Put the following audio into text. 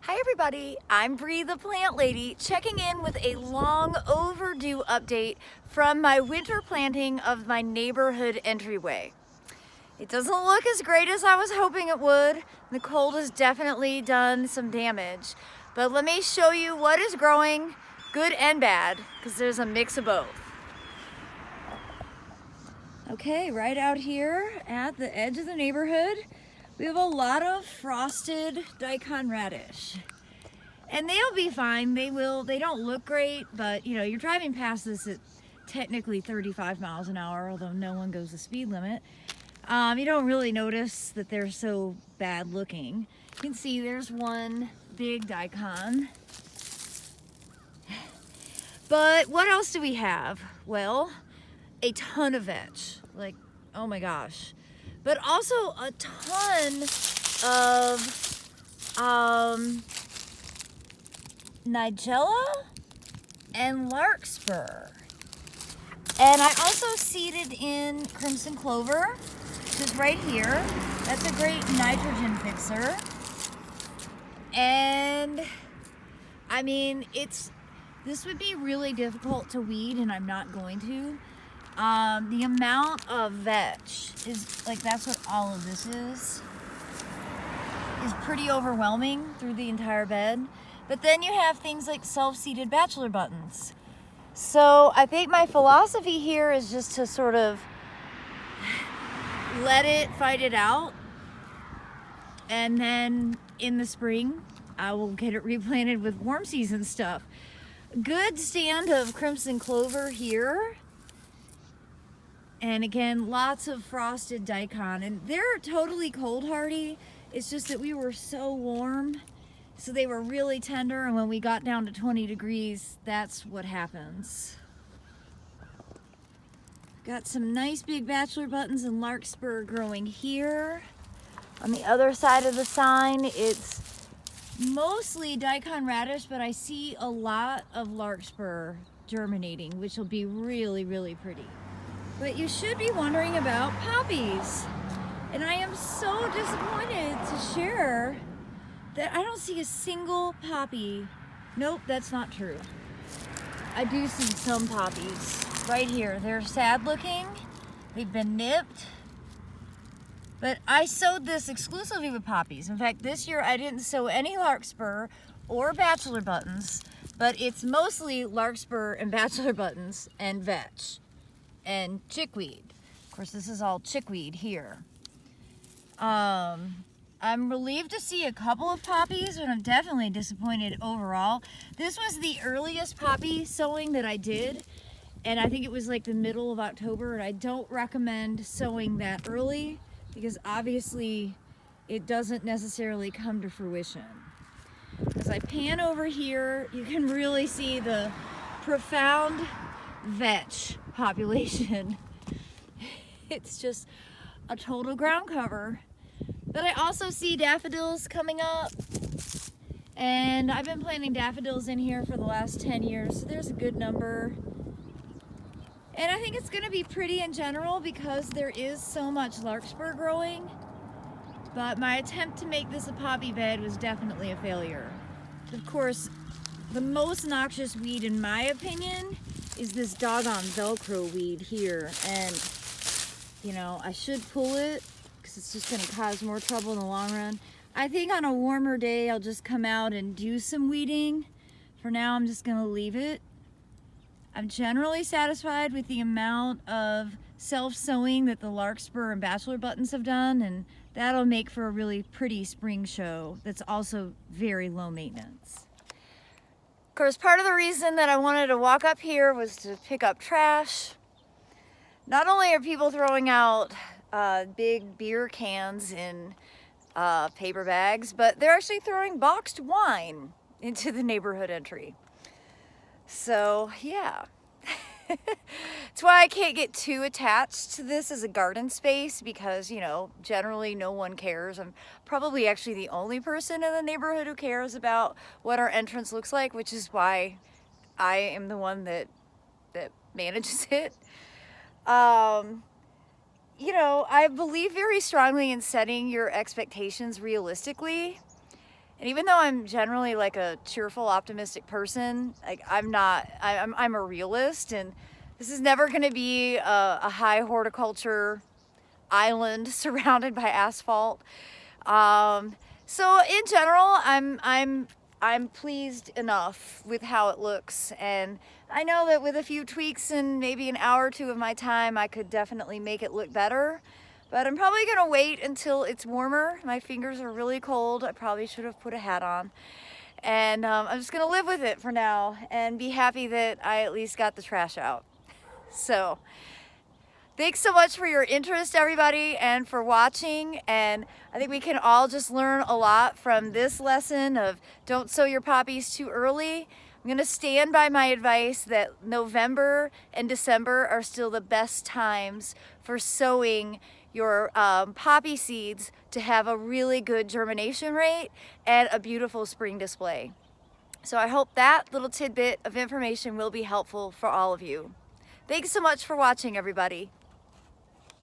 Hi everybody, I'm Bree the Plant Lady, checking in with a long overdue update from my winter planting of my neighborhood entryway. It doesn't look as great as I was hoping it would. The cold has definitely done some damage, but let me show you what is growing, good and bad, because there's a mix of both. Okay, right out here at the edge of the neighborhood, we have a lot of frosted daikon radish. And they'll be fine. They don't look great, but you know, you're driving past this at technically 35 miles an hour, although no one goes the speed limit. You don't really notice that they're so bad looking. You can see there's one big daikon. But what else do we have? Well, a ton of vetch. Like, oh my gosh. But also a ton of nigella and larkspur. And I also seeded in crimson clover, which is right here. That's a great nitrogen fixer. And I mean, this would be really difficult to weed, and I'm not going to. The amount of vetch is, like, that's what all of this is pretty overwhelming through the entire bed. But then you have things like self-seeded bachelor buttons. So I think my philosophy here is just to sort of let it fight it out. And then in the spring, I will get it replanted with warm season stuff. Good stand of crimson clover here. And again, lots of frosted daikon. And they're totally cold hardy. It's just that we were so warm. So they were really tender, and when we got down to 20 degrees, that's what happens. Got some nice big bachelor buttons and larkspur growing here. On the other side of the sign, it's mostly daikon radish, but I see a lot of larkspur germinating, which will be really, really pretty. But you should be wondering about poppies. And I am so disappointed to share that I don't see a single poppy. Nope, that's not true. I do see some poppies right here. They're sad looking. They've been nipped. But I sowed this exclusively with poppies. In fact, this year I didn't sow any larkspur or bachelor buttons, but it's mostly larkspur and bachelor buttons and vetch and chickweed. Of course, this is all chickweed here. I'm relieved to see a couple of poppies, but I'm definitely disappointed overall. This was the earliest poppy sowing that I did, and I think it was like the middle of October, and I don't recommend sowing that early because obviously it doesn't necessarily come to fruition. As I pan over here, you can really see the profound vetch population. It's just a total ground cover. But I also see daffodils coming up, and I've been planting daffodils in here for the last 10 years, so there's a good number. And I think it's going to be pretty in general because there is so much larkspur growing, but my attempt to make this a poppy bed was definitely a failure. Of course, the most noxious weed in my opinion is this doggone Velcro weed here, and you know, I should pull it because it's just going to cause more trouble in the long run. I think on a warmer day I'll just come out and do some weeding. For now I'm just going to leave it. I'm generally satisfied with the amount of self-sowing that the larkspur and bachelor buttons have done, and that'll make for a really pretty spring show that's also very low maintenance. Of course, part of the reason that I wanted to walk up here was to pick up trash. Not only are people throwing out big beer cans in paper bags, but they're actually throwing boxed wine into the neighborhood entry. So yeah, that's why I can't get too attached to this as a garden space because, you know, generally no one cares. I'm probably actually the only person in the neighborhood who cares about what our entrance looks like, which is why I am the one that manages it. You know, I believe very strongly in setting your expectations realistically. And even though I'm generally like a cheerful, optimistic person, like I'm a realist, and this is never going to be a high horticulture island surrounded by asphalt. So in general, I'm pleased enough with how it looks, and I know that with a few tweaks and maybe an hour or two of my time, I could definitely make it look better. But I'm probably gonna wait until it's warmer. My fingers are really cold. I probably should have put a hat on. And I'm just gonna live with it for now and be happy that I at least got the trash out. So thanks so much for your interest, everybody, and for watching. And I think we can all just learn a lot from this lesson of don't sow your poppies too early. I'm gonna stand by my advice that November and December are still the best times for sowing your poppy seeds to have a really good germination rate and a beautiful spring display. So I hope that little tidbit of information will be helpful for all of you. Thanks so much for watching, everybody.